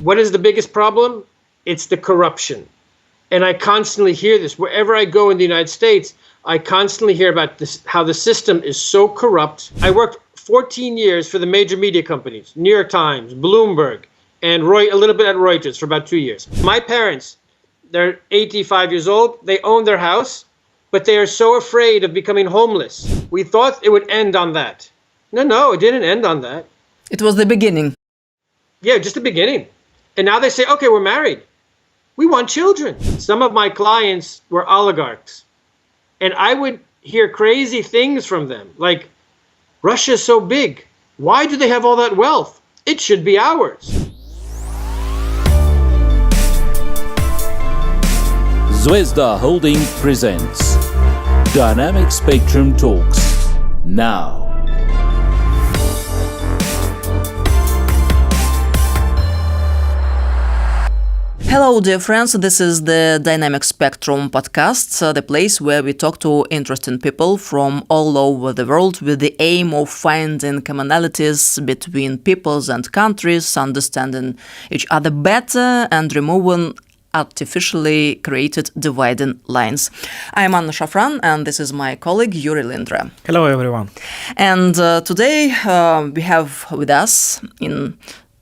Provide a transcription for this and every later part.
What is the biggest problem? It's the corruption. And I constantly hear this. Wherever I go in the United States, I constantly hear about this, how the system is so corrupt. I worked 14 years for the major media companies, New York Times, Bloomberg, and a little bit at Reuters for about 2 years. My parents, they're 85 years old. They own their house, but they are so afraid of becoming homeless. We thought it would end on that. No, it didn't end on that. It was the beginning. Yeah, just the beginning. And now they say, okay, we're married. We want children. Some of my clients were oligarchs. And I would hear crazy things from them, like, Russia's so big. Why do they have all that wealth? It should be ours. Zvezda Holding presents Dynamic Spectrum Talks now. Hello, dear friends. This is the Dynamic Spectrum podcast, the place where we talk to interesting people from all over the world with the aim of finding commonalities between peoples and countries, understanding each other better, and removing artificially created dividing lines. I'm Anna Shafran, and this is my colleague Yuri Lindra. Hello, everyone. And today we have with us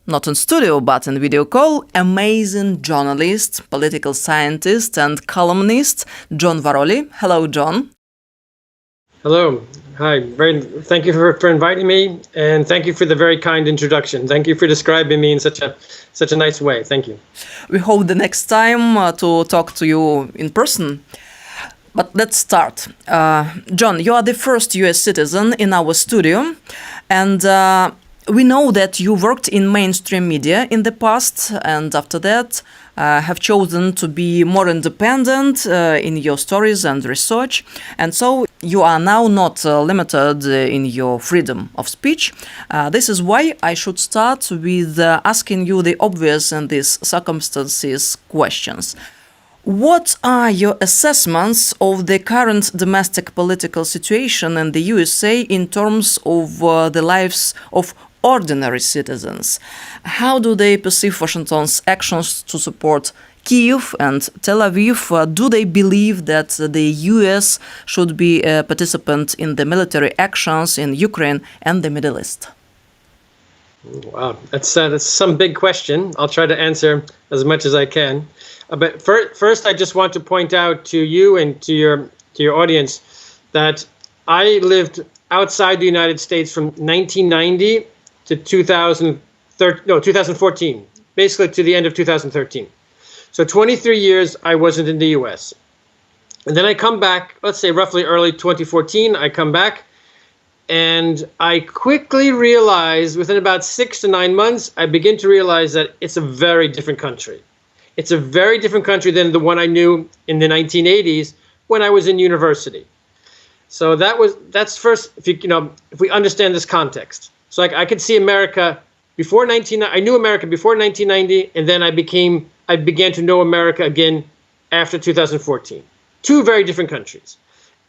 not in studio, but in video call, amazing journalist, political scientist, and columnist, John Varoli. Hello, John. Hello. Hi. Thank you for inviting me, and thank you for the very kind introduction. Thank you for describing me in such a nice way. Thank you. We hope the next time to talk to you in person. But let's start. John, you are the first US citizen in our studio, and we know that you worked in mainstream media in the past, and after that have chosen to be more independent in your stories and research. And so you are now not limited in your freedom of speech. This is why I should start with asking you the obvious in these circumstances questions. What are your assessments of the current domestic political situation in the USA in terms of the lives of ordinary citizens? How do they perceive Washington's actions to support Kyiv and Tel Aviv? Do they believe that the US should be a participant in the military actions in Ukraine and the Middle East? Wow, that's some big question. I'll try to answer as much as I can. But first, I just want to point out to you and to your audience that I lived outside the United States from 1990 to 2014, basically to the end of 2013. So 23 years I wasn't in the US. And then I come back, let's say roughly early 2014, I come back and I quickly realize within about 6 to 9 months, I begin to realize that it's a very different country. It's a very different country than the one I knew in the 1980s when I was in university. So that's first, if we understand this context. So I could see America before I knew America before 1990, and then I began to know America again after 2014. Two very different countries,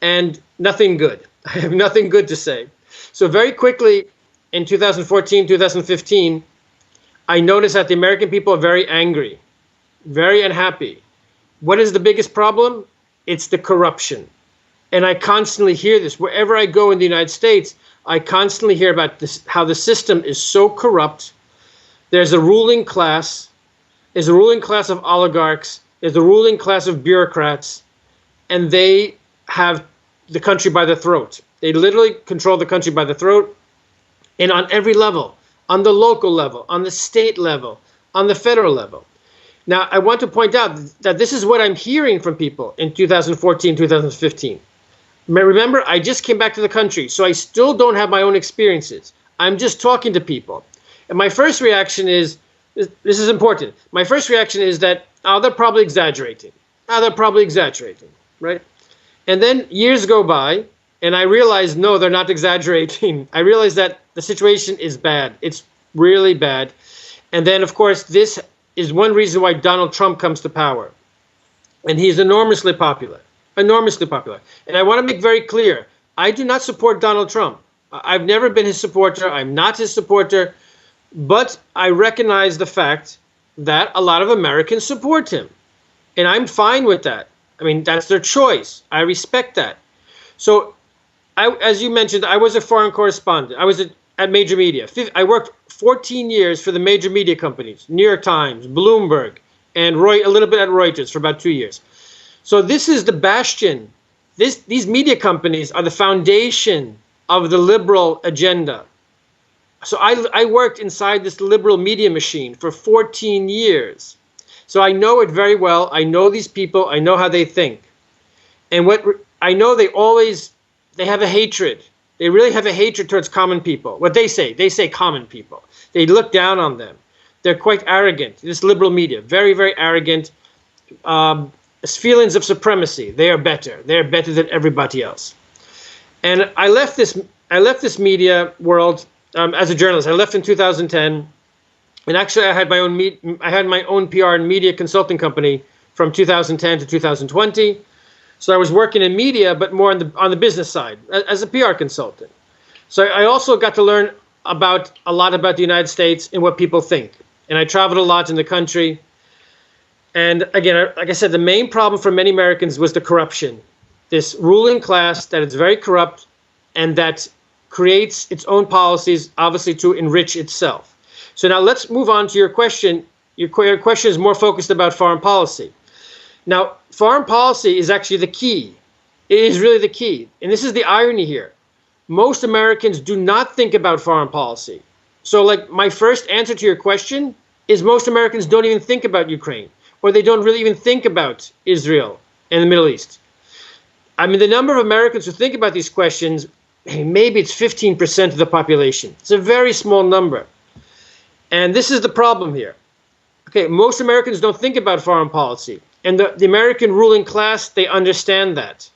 and nothing good. I have nothing good to say. So very quickly in 2014, 2015, I noticed that the American people are very angry, very unhappy. What is the biggest problem? It's the corruption. And I constantly hear this. Wherever I go in the United States, I constantly hear about this, how the system is so corrupt. There's a ruling class. There's a ruling class of oligarchs. There's a ruling class of bureaucrats. And they have the country by the throat. They literally control the country by the throat. And on every level, on the local level, on the state level, on the federal level. Now, I want to point out that this is what I'm hearing from people in 2014, 2015. Remember, I just came back to the country, so I still don't have my own experiences. I'm just talking to people. And my first reaction is, this is important. My first reaction is that, they're probably exaggerating. Right? And then years go by, and I realize, no, they're not exaggerating. I realize that the situation is bad. It's really bad. And then, of course, this is one reason why Donald Trump comes to power. And he's enormously popular. Enormously popular. And I want to make very clear, I do not support Donald Trump. I've never been his supporter. I'm not his supporter. But I recognize the fact that a lot of Americans support him. And I'm fine with that. I mean, that's their choice. I respect that. So, as you mentioned, I was a foreign correspondent. I was at major media. I worked 14 years for the major media companies, New York Times, Bloomberg, and a little bit at Reuters for about 2 years. So this is the bastion. These media companies are the foundation of the liberal agenda. So I worked inside this liberal media machine for 14 years. So I know it very well. I know these people. I know how they think. And what I know, they have a hatred. They really have a hatred towards common people. What they say common people. They look down on them. They're quite arrogant. This liberal media, very, very arrogant. Feelings of supremacy. They are better. They are better than everybody else. And I left this media world as a journalist. I left in 2010. And actually, I had my own PR and media consulting company from 2010 to 2020. So I was working in media, but more on the business side as a PR consultant. So I also got to learn a lot about the United States and what people think. And I traveled a lot in the country. And again, like I said, the main problem for many Americans was the corruption. This ruling class that is very corrupt and that creates its own policies, obviously to enrich itself. So now let's move on to your question. Your question is more focused about foreign policy. Now, foreign policy is actually the key. It is really the key. And this is the irony here. Most Americans do not think about foreign policy. So like my first answer to your question is most Americans don't even think about Ukraine, or they don't really even think about Israel and the Middle East. I mean, the number of Americans who think about these questions, maybe it's 15% of the population. It's a very small number. And this is the problem here. Okay, most Americans don't think about foreign policy. And the American ruling class, they understand that.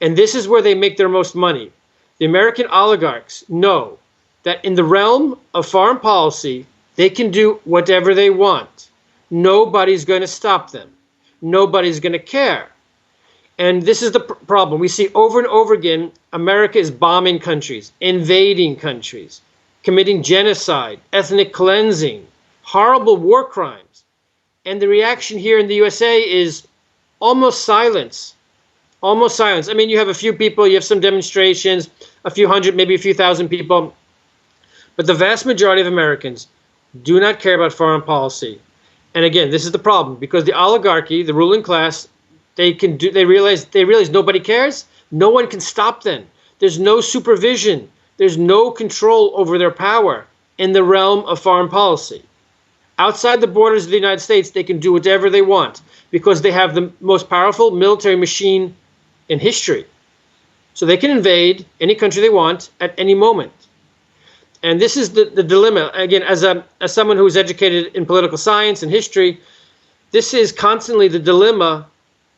And this is where they make their most money. The American oligarchs know that in the realm of foreign policy, they can do whatever they want. Nobody's going to stop them. Nobody's going to care. And this is the problem. We see over and over again, America is bombing countries, invading countries, committing genocide, ethnic cleansing, horrible war crimes. And the reaction here in the USA is almost silence. Almost silence. I mean, you have a few people, you have some demonstrations, a few hundred, maybe a few thousand people. But the vast majority of Americans do not care about foreign policy. And again, this is the problem, because the oligarchy, the ruling class, they realize nobody cares. No one can stop them. There's no supervision. There's no control over their power in the realm of foreign policy. Outside the borders of the United States, they can do whatever they want because they have the most powerful military machine in history. So they can invade any country they want at any moment. And this is the dilemma. Again, as someone who is educated in political science and history, this is constantly the dilemma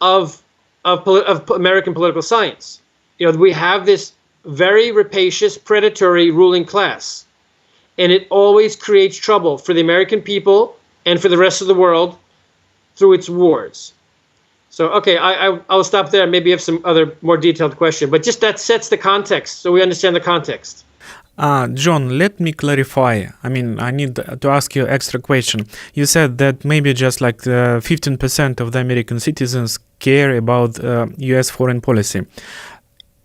of American political science. You know, we have this very rapacious, predatory ruling class. And it always creates trouble for the American people and for the rest of the world through its wars. So, okay, I'll stop there. Maybe you have some other more detailed question. But just that sets the context, so we understand the context. John, let me clarify. I mean, I need to ask you an extra question. You said that maybe just like 15% of the American citizens care about U.S. foreign policy.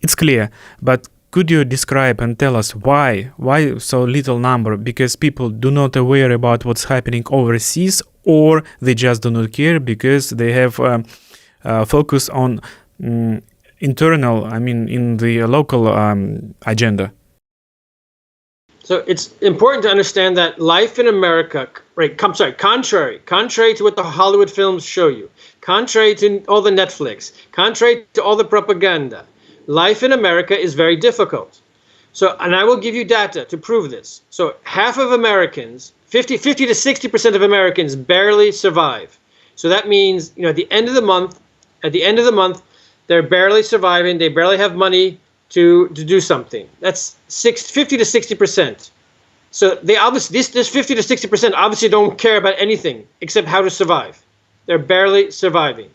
It's clear, but could you describe and tell us why so little number? Because people do not aware about what's happening overseas, or they just do not care because they have focus on internal, I mean, in the local agenda. So it's important to understand that life in America, contrary to what the Hollywood films show you, contrary to all the Netflix, contrary to all the propaganda, life in America is very difficult. So, and I will give you data to prove this. So half of Americans, 50 to 60% of Americans barely survive. So that means, you know, at the end of the month, they're barely surviving. They barely have money to do something. That's 50 to 60%. So they obviously, this 50 to 60% obviously don't care about anything except how to survive. They're barely surviving.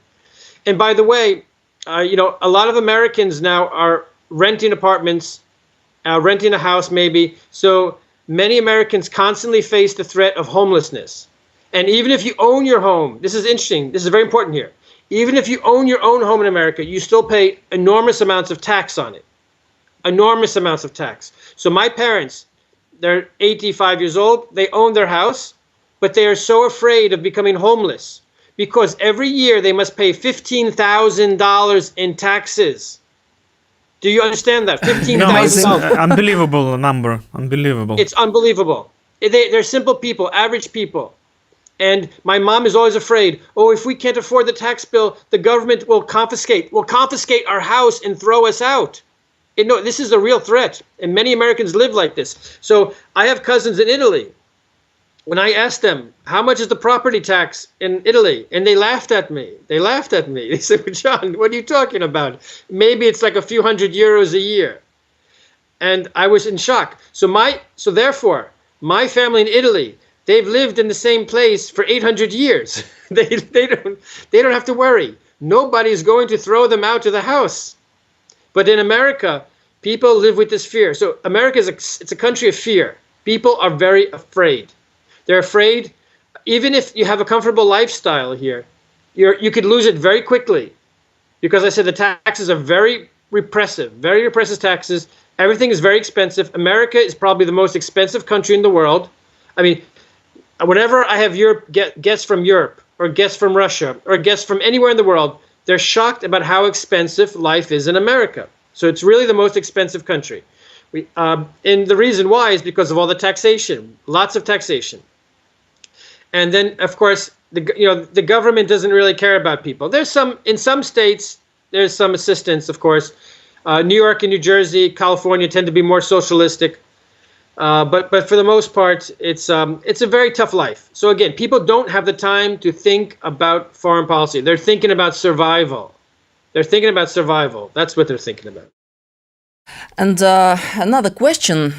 And by the way, you know, a lot of Americans now are renting apartments, renting a house maybe. So many Americans constantly face the threat of homelessness. And even if you own your home, this is interesting, this is very important here. Even if you own your own home in America, you still pay enormous amounts of tax on it. Enormous amounts of tax. So my parents, they're 85 years old, they own their house, but they are so afraid of becoming homeless because every year they must pay $15,000 in taxes. Do you understand that? $15,000. No, it's unbelievable number. Unbelievable. It's unbelievable. They're simple people, average people. And my mom is always afraid, oh, if we can't afford the tax bill, the government will confiscate our house and throw us out. No, this is a real threat. And many Americans live like this. So I have cousins in Italy. When I asked them, how much is the property tax in Italy? And they laughed at me. They said, well, John, what are you talking about? Maybe it's like a few €100 a year. And I was in shock. So therefore, my family in Italy, they've lived in the same place for 800 years. They don't have to worry. Nobody's going to throw them out of the house. But in America, people live with this fear. So America it's a country of fear. People are very afraid. They're afraid, even if you have a comfortable lifestyle here, you could lose it very quickly. Because I said the taxes are very repressive taxes. Everything is very expensive. America is probably the most expensive country in the world. I mean, whenever I have guests from Europe or guests from Russia or guests from anywhere in the world, they're shocked about how expensive life is in America. So it's really the most expensive country. And the reason why is because of all the taxation, lots of taxation. And then, of course, the government doesn't really care about people. In some states, there's some assistance, of course. New York and New Jersey, California tend to be more socialistic. But for the most part, it's a very tough life. So again, people don't have the time to think about foreign policy. They're thinking about survival. That's what they're thinking about. And another question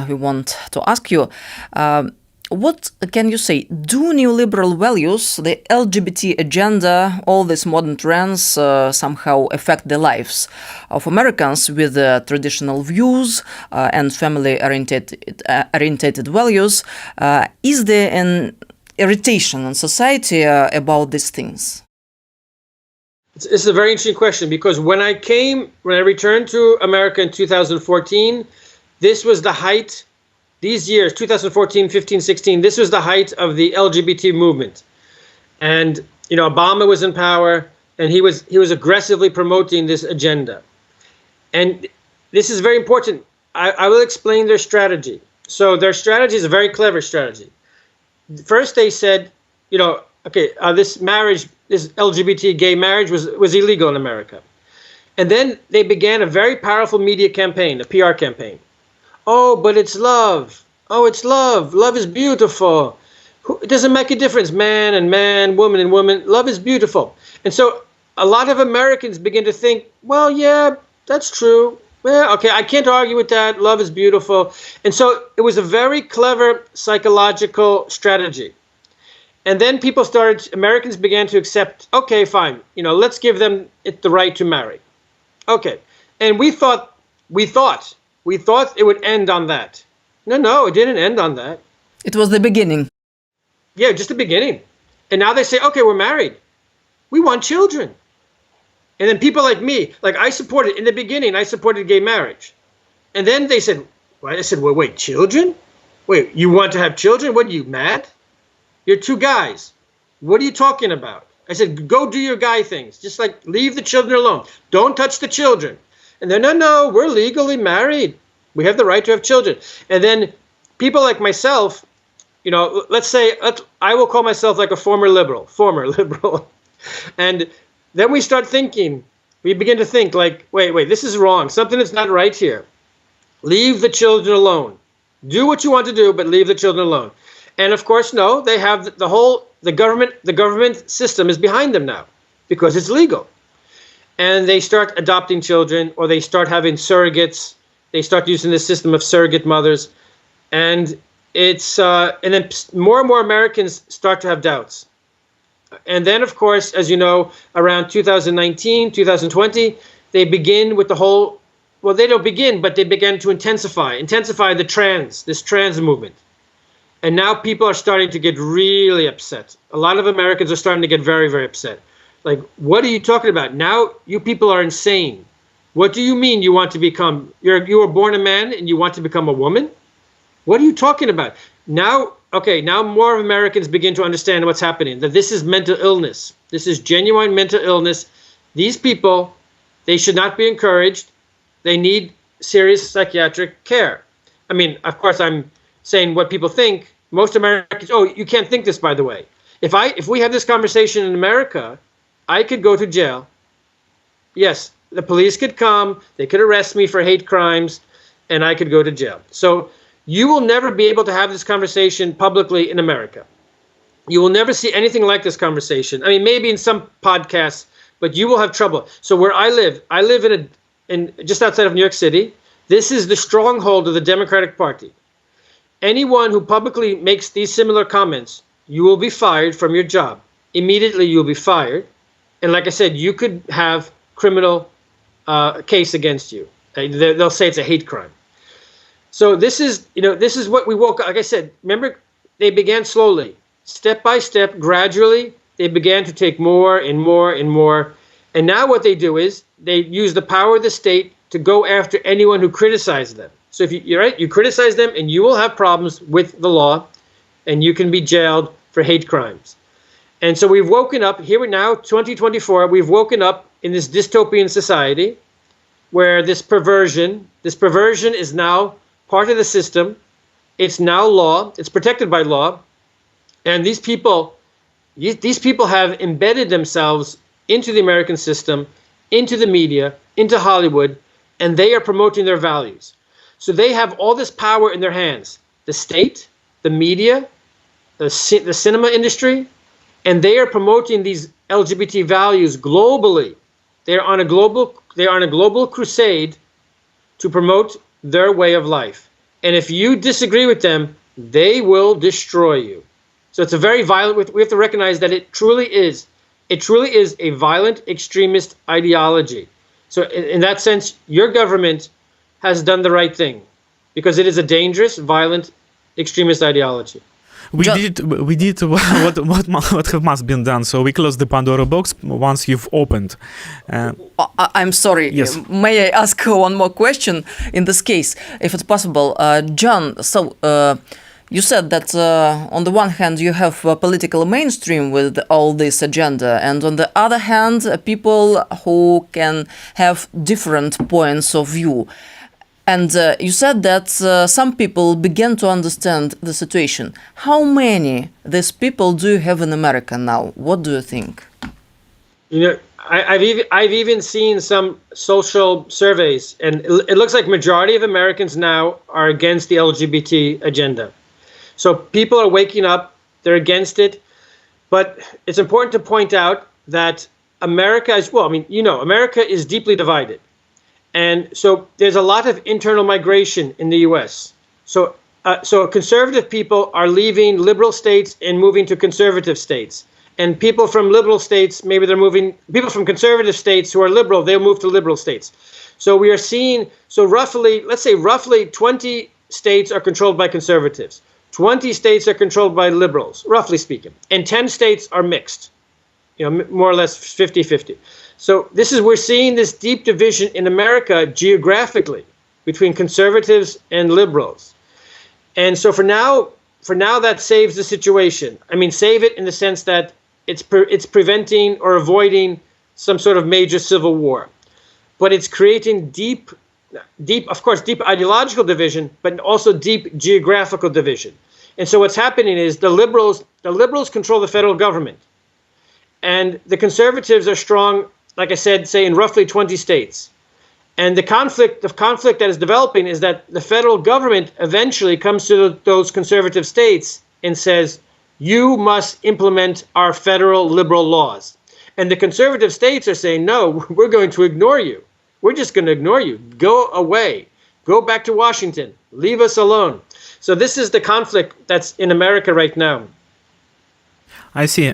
we want to ask you. What can you say? Do neoliberal values, the LGBT agenda, all these modern trends somehow affect the lives of Americans with traditional views and family-oriented values? Is there an irritation in society about these things? It's a very interesting question because when I returned to America in 2014, this was the height. These years, 2014, 15, 16, this was the height of the LGBT movement. And, Obama was in power and he was aggressively promoting this agenda. And this is very important. I will explain their strategy. So their strategy is a very clever strategy. First, they said, this LGBT gay marriage was illegal in America. And then they began a very powerful media campaign, a PR campaign. Oh, but it's love. Oh, it's love. Love is beautiful. It doesn't make a difference, man and man, woman and woman. Love is beautiful. And so a lot of Americans begin to think, well, yeah, that's true. Well, okay, I can't argue with that. Love is beautiful. And so it was a very clever psychological strategy. And then Americans began to accept, okay, fine, let's give them the right to marry. Okay. And we thought it would end on that. No, it didn't end on that. It was the beginning. Yeah, just the beginning. And now they say, okay, we're married. We want children. And then people like me, in the beginning, I supported gay marriage. And then they said, well, wait, children? Wait, you want to have children? What, are you mad? You're two guys. What are you talking about? I said, go do your guy things. Just leave the children alone. Don't touch the children. And then, no, we're legally married. We have the right to have children. And then people like myself, let's say, I will call myself like a former liberal. And then we begin to think wait, this is wrong. Something is not right here. Leave the children alone. Do what you want to do, but leave the children alone. And of course, no, they have the government system is behind them now because it's legal. And they start adopting children or they start having surrogates. They start using this system of surrogate mothers. And and then more and more Americans start to have doubts. And then, of course, as you know, around 2019, 2020, they begin with they don't begin, but they began to intensify this trans movement. And now people are starting to get really upset. A lot of Americans are starting to get very, very upset. Like, what are you talking about? Now you people are insane. What do you mean you want to become, you were born a man and you want to become a woman? What are you talking about? Now, okay, now more Americans begin to understand what's happening, that this is mental illness. This is genuine mental illness. These people, they should not be encouraged. They need serious psychiatric care. I mean, of course, I'm saying what people think. Most Americans, oh, you can't think this, by the way. If we have this conversation in America, I could go to jail. Yes, the police could come, they could arrest me for hate crimes, and I could go to jail. So you will never be able to have this conversation publicly in America. You will never see anything like this conversation. I mean, maybe in some podcasts, but you will have trouble. So where I live in just outside of New York City. This is the stronghold of the Democratic Party. Anyone who publicly makes these similar comments, you will be fired from your job. Immediately, you'll be fired. And like I said, you could have criminal case against you. They'll say it's a hate crime. So this is what we woke up. Like I said, remember, they began slowly, step by step, gradually. They began to take more and more and more. And now what they do is they use the power of the state to go after anyone who criticizes them. So if you criticize them, and you will have problems with the law, and you can be jailed for hate crimes. And so we've woken up, here we now, 2024, we've woken up in this dystopian society where this perversion is now part of the system. It's now law. It's protected by law. And these people have embedded themselves into the American system, into the media, into Hollywood, and they are promoting their values. So they have all this power in their hands. The state, the media, the cinema industry, and they are promoting these LGBT values globally. They are on a global crusade to promote their way of life. And if you disagree with them, they will destroy you. So it's a very violent. We have to recognize that it truly is a violent extremist ideology. So in that sense, your government has done the right thing, because it is a dangerous, violent extremist ideology. We did what have must been done. So we closed the Pandora box once you've opened. I'm sorry. Yes. May I ask one more question in this case, if it's possible? John, so you said that on the one hand you have a political mainstream with all this agenda, and on the other hand people who can have different points of view. And you said that some people began to understand the situation. How many these people do you have in America now? What do you think? I've even seen some social surveys, and it looks like majority of Americans now are against the LGBT agenda. So people are waking up, they're against it. But it's important to point out that America America is deeply divided. And so there's a lot of internal migration in the U.S. So conservative people are leaving liberal states and moving to conservative states. And people from liberal states, people from conservative states who are liberal, they'll move to liberal states. So we are seeing, roughly 20 states are controlled by conservatives. 20 states are controlled by liberals, roughly speaking. And 10 states are mixed, more or less 50-50. So we're seeing this deep division in America geographically between conservatives and liberals. And so for now that saves the situation. I mean, save it in the sense that it's preventing or avoiding some sort of major civil war. But it's creating deep ideological division, but also deep geographical division. And so what's happening is the liberals control the federal government. And the conservatives are strong, like I said, say in roughly 20 states. And the conflict that is developing is that the federal government eventually comes to those conservative states and says, you must implement our federal liberal laws. And the conservative states are saying, no, we're going to ignore you. We're just going to ignore you. Go away. Go back to Washington. Leave us alone. So this is the conflict that's in America right now. I see.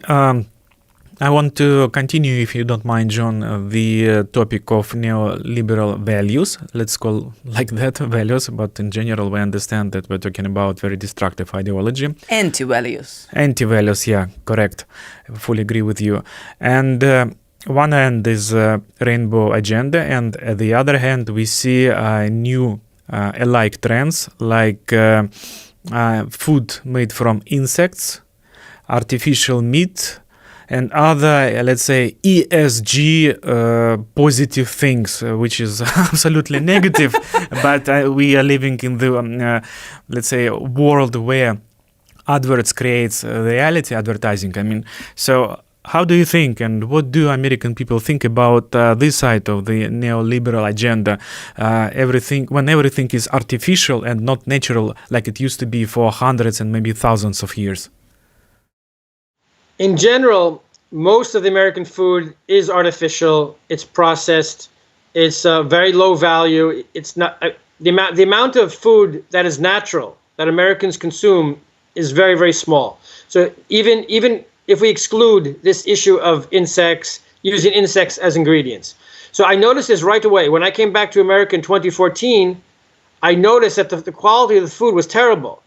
I want to continue, if you don't mind, John, the topic of neoliberal values. Let's call like that values, but in general, we understand that we're talking about very destructive ideology. Anti-values. Anti-values, yeah, correct. I fully agree with you. And one end is rainbow agenda, and at the other hand, we see new alike trends like food made from insects, artificial meat, and other, let's say, ESG positive things, which is absolutely negative. But we are living in the, let's say, world where adverts creates reality advertising. I mean, so how do you think, and what do American people think about this side of the neoliberal agenda? When everything is artificial and not natural, like it used to be for hundreds and maybe thousands of years. In general, most of the American food is artificial. It's processed. It's very low value. It's not the amount of food that is natural that Americans consume is very, very small. So even if we exclude this issue of insects, using insects as ingredients. So I noticed this right away. When I came back to America in 2014, I noticed that the quality of the food was terrible.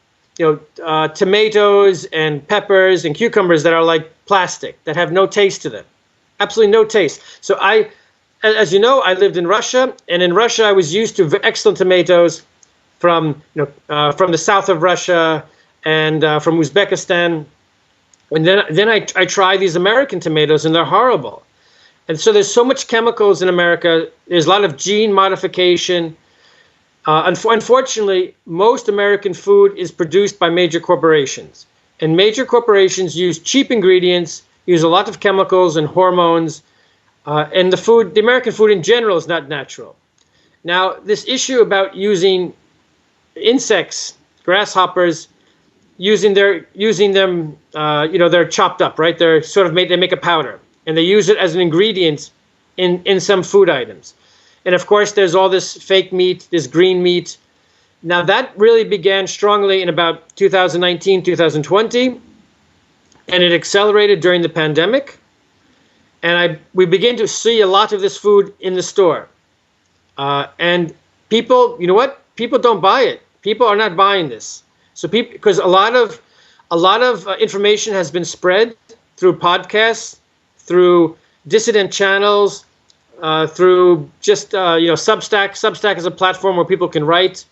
Tomatoes and peppers and cucumbers that are like plastic, that have no taste to them. Absolutely no taste. So as you know, I lived in Russia, and in Russia I was used to excellent tomatoes from the south of Russia and from Uzbekistan. And then I try these American tomatoes, and they're horrible. And so there's so much chemicals in America. There's a lot of gene modification. Unfortunately, most American food is produced by major corporations. And major corporations use cheap ingredients, use a lot of chemicals and hormones. And the American food in general is not natural. Now, this issue about using insects, grasshoppers, they're chopped up, right? They make a powder, and they use it as an ingredient in some food items. And of course, there's all this fake meat, this green meat. Now that really began strongly in about 2019, 2020, and it accelerated during the pandemic. And we began to see a lot of this food in the store. And people, you know what? People don't buy it. People are not buying this. So because a lot of information has been spread through podcasts, through dissident channels, through just Substack. Substack is a platform where people can write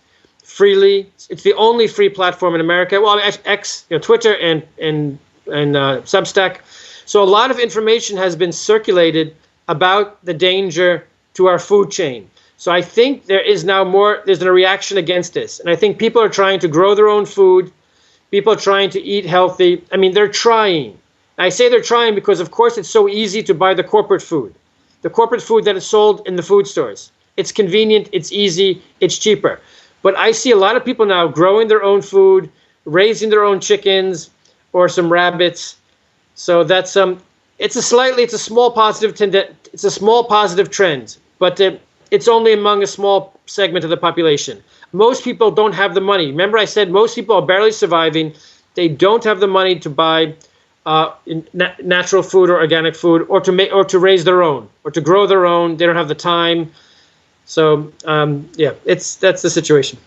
freely. It's the only free platform in America. Well, X, Twitter and Substack. So a lot of information has been circulated about the danger to our food chain. So I think there's a reaction against this. And I think people are trying to grow their own food. People are trying to eat healthy. I mean, they're trying. I say they're trying because, of course, it's so easy to buy the corporate food that is sold in the food stores. It's convenient, it's easy, it's cheaper. But I see a lot of people now growing their own food, raising their own chickens or some rabbits. So that's it's a small positive trend, but it's only among a small segment of the population. Most people don't have the money. Remember, I said most people are barely surviving. They don't have the money to buy natural food or organic food, or to raise their own, or to grow their own. They don't have the time. So that's the situation.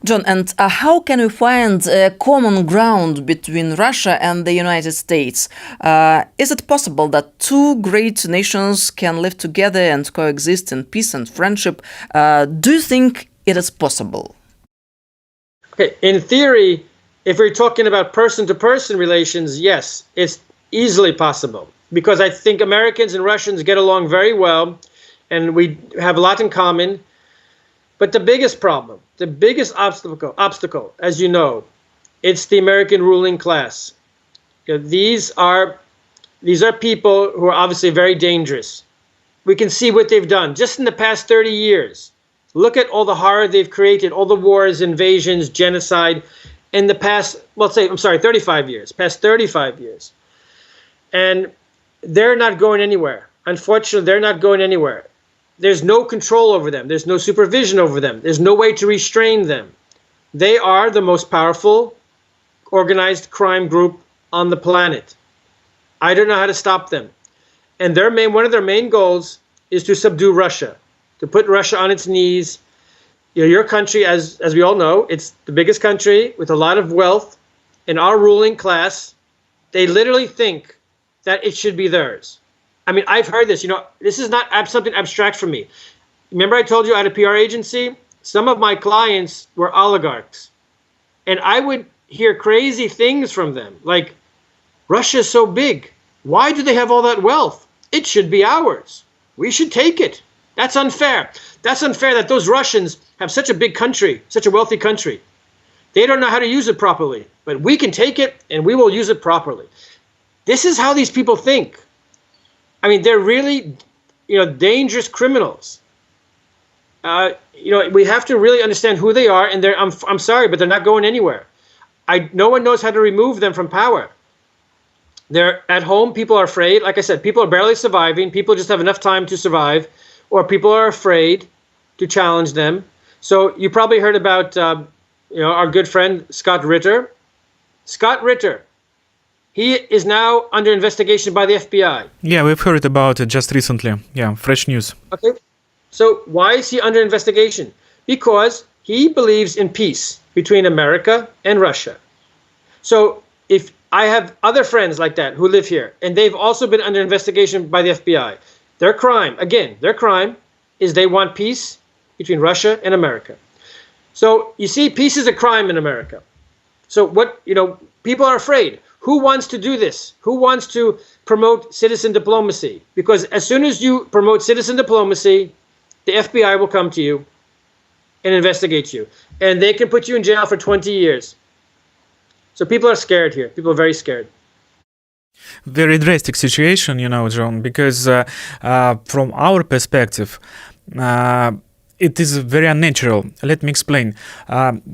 John, and how can we find a common ground between Russia and the United States? Is it possible that two great nations can live together and coexist in peace and friendship? Do you think it is possible? Okay, in theory, if we're talking about person-to-person relations, yes, it's easily possible. Because I think Americans and Russians get along very well, and we have a lot in common. But the biggest problem, the biggest obstacle, as you know, it's the American ruling class. These are people who are obviously very dangerous. We can see what they've done just in the past 30 years. Look at all the horror they've created, all the wars, invasions, genocide in the past, 35 years, past 35 years. And they're not going anywhere. Unfortunately, they're not going anywhere. There's no control over them. There's no supervision over them. There's no way to restrain them. They are the most powerful organized crime group on the planet. I don't know how to stop them. And one of their main goals is to subdue Russia, to put Russia on its knees. Your country, as we all know, it's the biggest country with a lot of wealth, and our ruling class, they literally think that it should be theirs. I mean, I've heard this. This is not something abstract for me. Remember I told you I had a PR agency? Some of my clients were oligarchs. And I would hear crazy things from them, like, Russia is so big. Why do they have all that wealth? It should be ours. We should take it. That's unfair. That's unfair that those Russians have such a big country, such a wealthy country. They don't know how to use it properly, but we can take it and we will use it properly. This is how these people think. I mean, they're really, dangerous criminals. We have to really understand who they are, and I'm sorry, but they're not going anywhere. No one knows how to remove them from power. They're at home. People are afraid. Like I said, people are barely surviving. People just have enough time to survive, or people are afraid to challenge them. So you probably heard about, our good friend Scott Ritter. Scott Ritter. He is now under investigation by the FBI. Yeah, we've heard about it just recently. Yeah, fresh news. Okay. So why is he under investigation? Because he believes in peace between America and Russia. So if I have other friends like that who live here, and they've also been under investigation by the FBI, their crime is they want peace between Russia and America. So you see, peace is a crime in America. So people are afraid. Who wants to do this? Who wants to promote citizen diplomacy? Because as soon as you promote citizen diplomacy, the FBI will come to you and investigate you. And they can put you in jail for 20 years. So people are scared here. People are very scared. Very drastic situation, John, because from our perspective, it is very unnatural. Let me explain.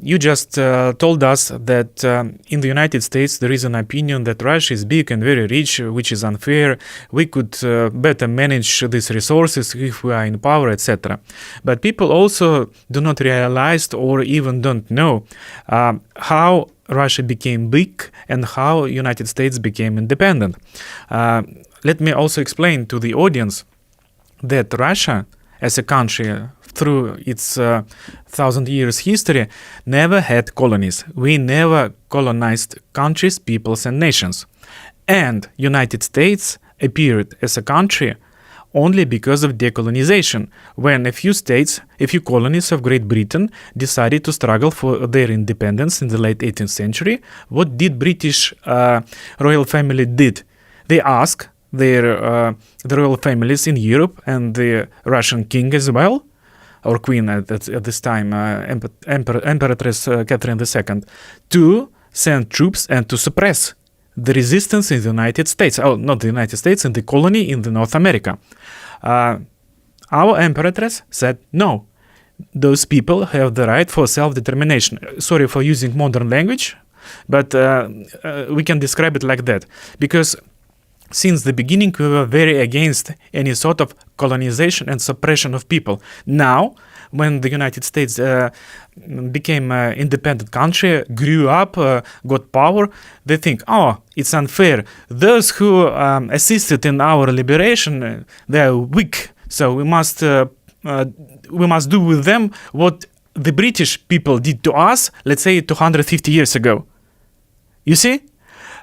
You just told us that in the United States there is an opinion that Russia is big and very rich, which is unfair. We could better manage these resources if we are in power, etc. But people also do not realize or even don't know how Russia became big and how United States became independent. Let me also explain to the audience that Russia, as a country, through its 1,000 years history, never had colonies. We never colonized countries, peoples, and nations. And United States appeared as a country only because of decolonization, when a few colonies of Great Britain decided to struggle for their independence in the late 18th century. What did British royal family did? They asked the royal families in Europe and the Russian king as well, or queen at this time, Empress Catherine II, to send troops and to suppress the resistance in the United States. Oh, not the United States, in the colony in the North America. Our empress said, no, those people have the right for self-determination. Sorry for using modern language, but we can describe it like that. Because since the beginning, we were very against any sort of colonization and suppression of people. Now, when the United States became an independent country, grew up, got power, they think, oh, it's unfair. Those who assisted in our liberation, they are weak. So we must do with them what the British people did to us, let's say 250 years ago. You see?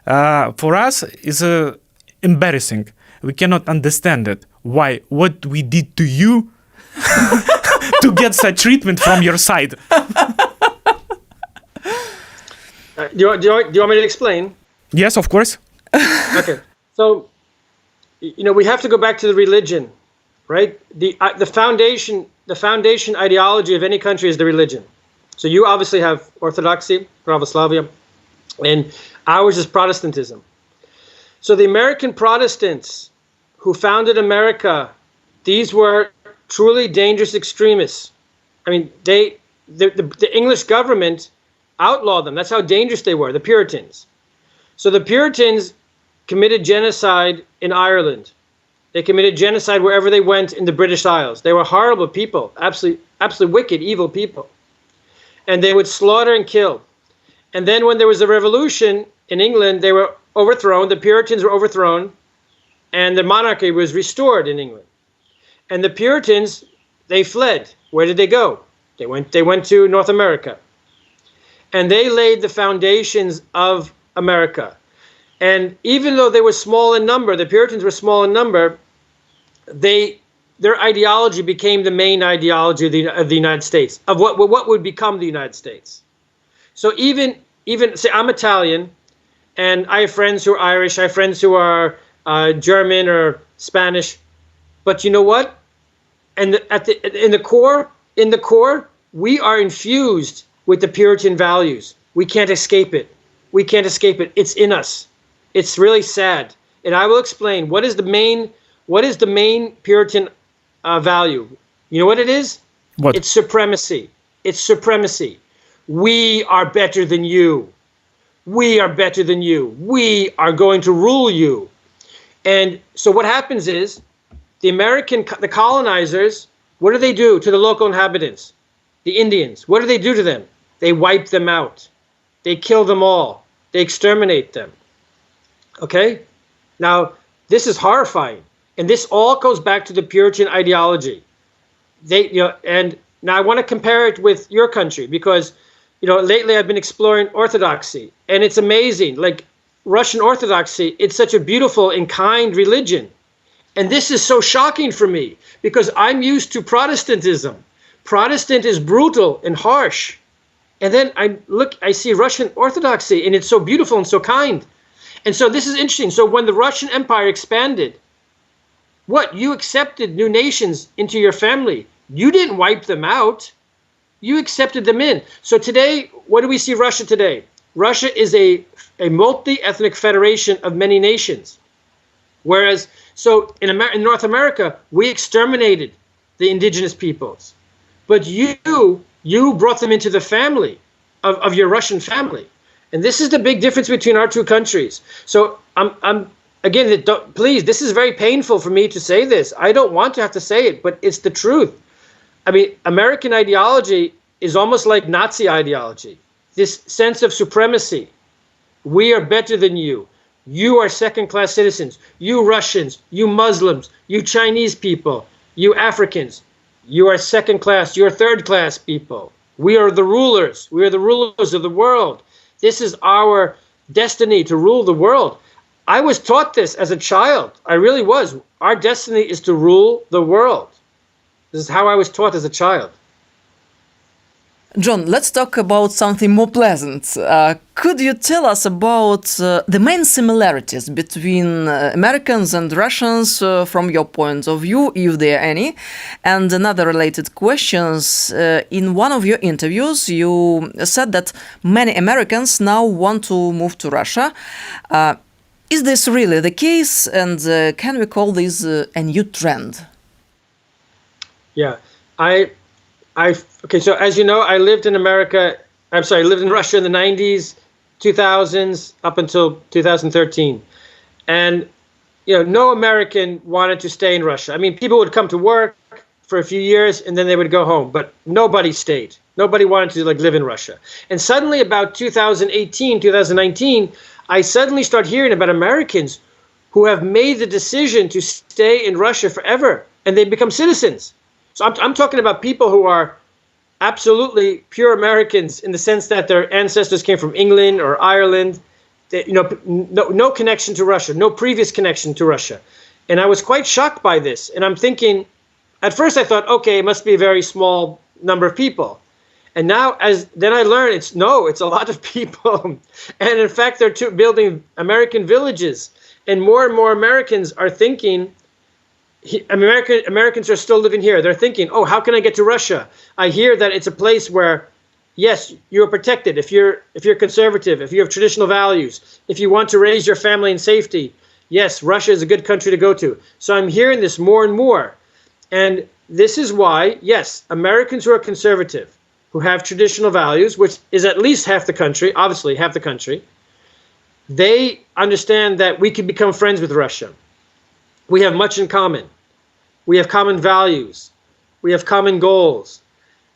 For us, it's embarrassing. We cannot understand it. Why? What we did to you to get such treatment from your side? Do you want me to explain? Yes, of course. Okay. So, we have to go back to the religion, right? The foundation ideology of any country is the religion. So you obviously have Orthodoxy, Pravoslavia, and ours is Protestantism. So the American Protestants who founded America, these were truly dangerous extremists. I mean, the English government outlawed them. That's how dangerous they were, the Puritans. So the Puritans committed genocide in Ireland. They committed genocide wherever they went in the British Isles. They were horrible people, absolutely wicked, evil people. And they would slaughter and kill. And then when there was a revolution in England, they were overthrown. The Puritans were overthrown, and the monarchy was restored in England. And the Puritans, they fled. Where did they go? They went to North America. And they laid the foundations of America. And even though they were small in number, the Puritans were small in number, their ideology became the main ideology of the United States, of what would become the United States. So even say I'm Italian, and I have friends who are Irish, I have friends who are German or Spanish, but you know what? And in the core, we are infused with the Puritan values. We can't escape it. We can't escape it. It's in us. It's really sad. And I will explain what is the main Puritan value. You know what it is? What? It's supremacy. It's supremacy. We are better than you. We are better than you. We are going to rule you. And so what happens is the colonizers, what do they do to the local inhabitants? The Indians, what do they do to them? They wipe them out. They kill them all. They exterminate them. Okay? Now, this is horrifying. And this all goes back to the Puritan ideology. And now I want to compare it with your country because, lately I've been exploring Orthodoxy, and it's amazing. Like Russian Orthodoxy, it's such a beautiful and kind religion. And this is so shocking for me because I'm used to Protestantism. Protestant is brutal and harsh. And then I see Russian Orthodoxy, and it's so beautiful and so kind. And so this is interesting. So when the Russian Empire expanded, you accepted new nations into your family. You didn't wipe them out. You accepted them in. So today, what do we see Russia today? Russia is a multi-ethnic federation of many nations. Whereas, so in North America, we exterminated the indigenous peoples. But you brought them into the family of your Russian family. And this is the big difference between our two countries. So again, please, this is very painful for me to say this. I don't want to have to say it, but it's the truth. I mean, American ideology is almost like Nazi ideology. This sense of supremacy. We are better than you. You are second-class citizens. You Russians, you Muslims, you Chinese people, you Africans. You are second-class. You're third-class people. We are the rulers. We are the rulers of the world. This is our destiny to rule the world. I was taught this as a child. I really was. Our destiny is to rule the world. This is how I was taught as a child. John, let's talk about something more pleasant. Could you tell us about the main similarities between Americans and Russians from your point of view, if there are any? And another related questions. In one of your interviews, you said that many Americans now want to move to Russia. Is this really the case? And can we call this a new trend? Yeah, okay, so as you know, I lived in Russia in the 90s, 2000s, up until 2013. And, no American wanted to stay in Russia. I mean, people would come to work for a few years and then they would go home, but nobody stayed. Nobody wanted to live in Russia. And suddenly about 2018, 2019, I suddenly start hearing about Americans who have made the decision to stay in Russia forever, and they become citizens. So I'm talking about people who are absolutely pure Americans in the sense that their ancestors came from England or Ireland. No connection to Russia, no previous connection to Russia. And I was quite shocked by this. And I'm thinking, at first I thought, okay, it must be a very small number of people. And now, then I learned it's a lot of people. And in fact, they're building American villages. And more Americans are thinking, Americans are still living here. They're thinking, oh, how can I get to Russia? I hear that it's a place where, yes, you're protected. If you're conservative, if you have traditional values, if you want to raise your family in safety, yes, Russia is a good country to go to. So I'm hearing this more and more. And this is why, yes, Americans who are conservative, who have traditional values, which is at least half the country, obviously half the country, they understand that we can become friends with Russia. We have much in common. We have common values. We have common goals.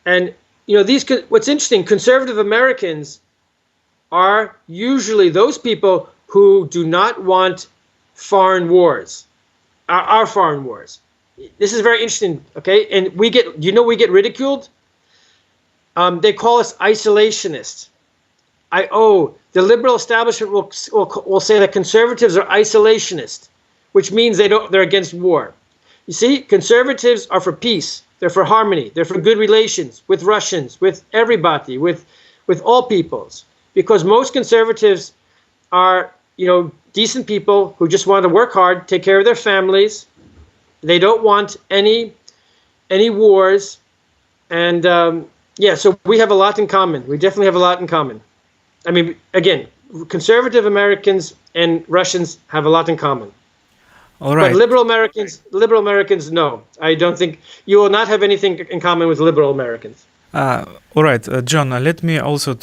And, what's interesting, conservative Americans are usually those people who do not want foreign wars, our foreign wars. This is very interesting, okay? And we get ridiculed. They call us isolationists. The liberal establishment will say that conservatives are isolationists, which means they're against war. You see, conservatives are for peace. They're for harmony. They're for good relations with Russians, with everybody, with all peoples. Because most conservatives are, decent people who just want to work hard, take care of their families. They don't want any wars. And so we have a lot in common. We definitely have a lot in common. I mean, again, conservative Americans and Russians have a lot in common. All right. But liberal Americans, no. I don't think you will not have anything in common with liberal Americans. All right, John, let me also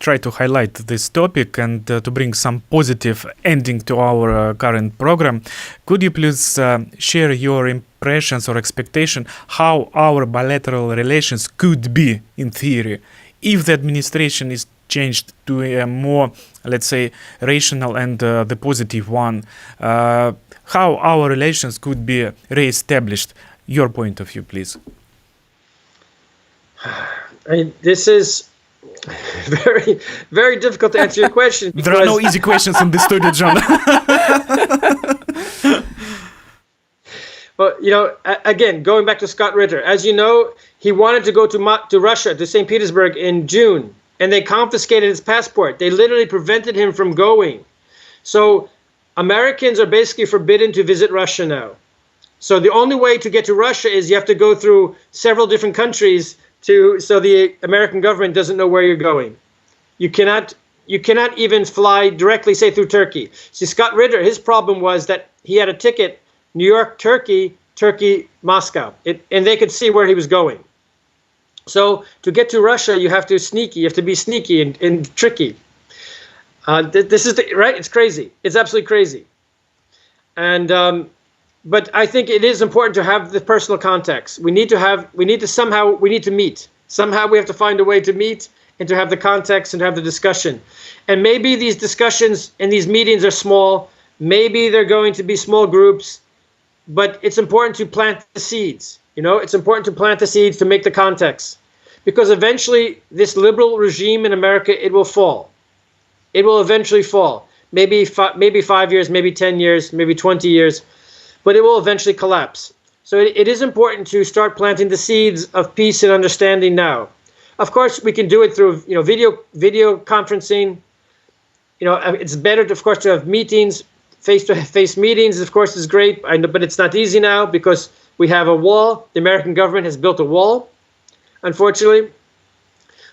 try to highlight this topic and to bring some positive ending to our current program. Could you please share your impressions or expectation how our bilateral relations could be in theory if the administration is changed to a more, let's say, rational and the positive one? How our relations could be re-established? Your point of view, please. This is very, very difficult to answer your question. There are no easy questions in the studio, John. Well, again, going back to Scott Ritter, as you know, he wanted to go to Russia, to St. Petersburg in June, and they confiscated his passport. They literally prevented him from going. So Americans are basically forbidden to visit Russia now. So the only way to get to Russia is you have to go through several different countries so the American government doesn't know where you're going. You cannot even fly directly, say, through Turkey. See, Scott Ritter, his problem was that he had a ticket, New York, Turkey, Moscow, and they could see where he was going. So to get to Russia, you have to be sneaky and tricky. This is right. It's crazy. It's absolutely crazy. And but I think it is important to have the personal context. We need to meet. Somehow we have to find a way to meet and to have the context and have the discussion. And maybe these discussions and these meetings are small. Maybe they're going to be small groups, but it's important to plant the seeds. It's important to plant the seeds to make the context, because eventually this liberal regime in America, it will fall. It will eventually fall. Maybe 5 years, maybe 10 years, maybe 20 years. But it will eventually collapse. So it is important to start planting the seeds of peace and understanding now. Of course, we can do it through video conferencing. It's better, of course, to have meetings, face-to-face meetings. Of course, is great. I know, but it's not easy now because we have a wall. The American government has built a wall, unfortunately.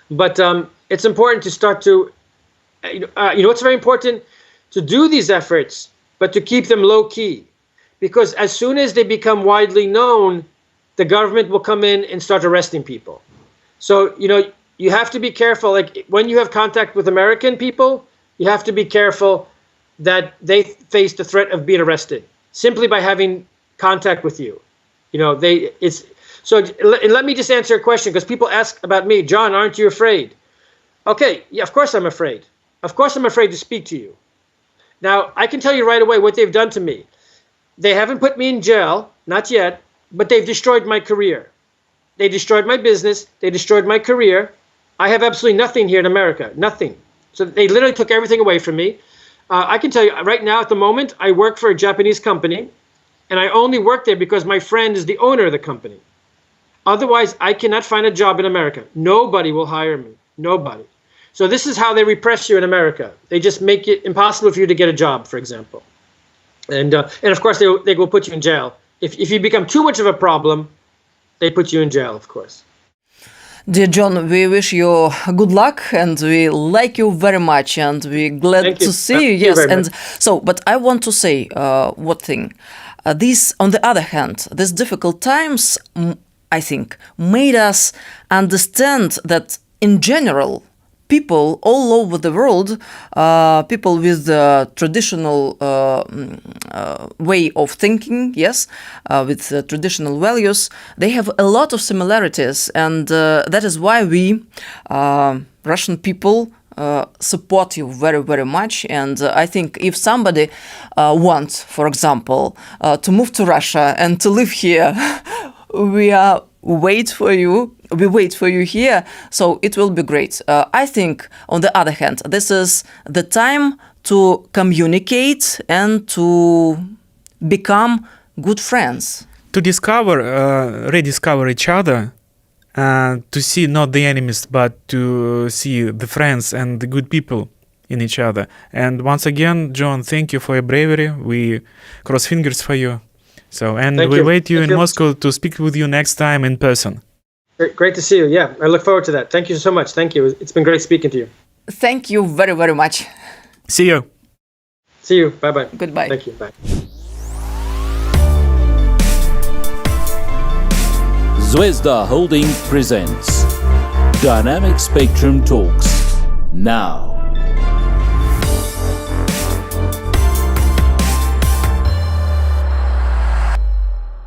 But it's important to start to. It's very important to do these efforts, but to keep them low key. Because as soon as they become widely known, the government will come in and start arresting people. So, you have to be careful. Like when you have contact with American people, you have to be careful that they face the threat of being arrested simply by having contact with you. And let me just answer a question, because people ask about me, John, aren't you afraid? Okay, yeah, of course I'm afraid. Of course I'm afraid to speak to you. Now, I can tell you right away what they've done to me. They haven't put me in jail, not yet, but they've destroyed my career. They destroyed my business. They destroyed my career. I have absolutely nothing here in America, nothing. So they literally took everything away from me. I can tell you right now, at the moment, I work for a Japanese company, and I only work there because my friend is the owner of the company. Otherwise, I cannot find a job in America. Nobody will hire me. Nobody. So this is how they repress you in America. They just make it impossible for you to get a job, for example. And of course, they will put you in jail. If you become too much of a problem, they put you in jail, of course. Dear John, we wish you good luck, and we like you very much, and we're glad to see you. Yes, and so, but I want to say one thing. This, on the other hand, these difficult times, I think, made us understand that in general, people all over the world, people with the traditional way of thinking, yes, with traditional values, they have a lot of similarities, and that is why we, Russian people, support you very, very much. And I think if somebody wants, for example, to move to Russia and to live here, we wait for you here, so it will be great. I think, on the other hand, this is the time to communicate and to become good friends. To discover, rediscover each other, to see not the enemies, but to see the friends and the good people in each other. And once again, John, thank you for your bravery. We cross fingers for you. So, and Thank we you. wait you Thank in you. Moscow to speak with you next time in person. Great to see you. Yeah, I look forward to that. Thank you so much. Thank you. It's been great speaking to you. Thank you very, very much. See you. See you. Bye-bye. Goodbye. Thank you. Bye. Zvezda Holding presents Dynamic Spectrum Talks. Now.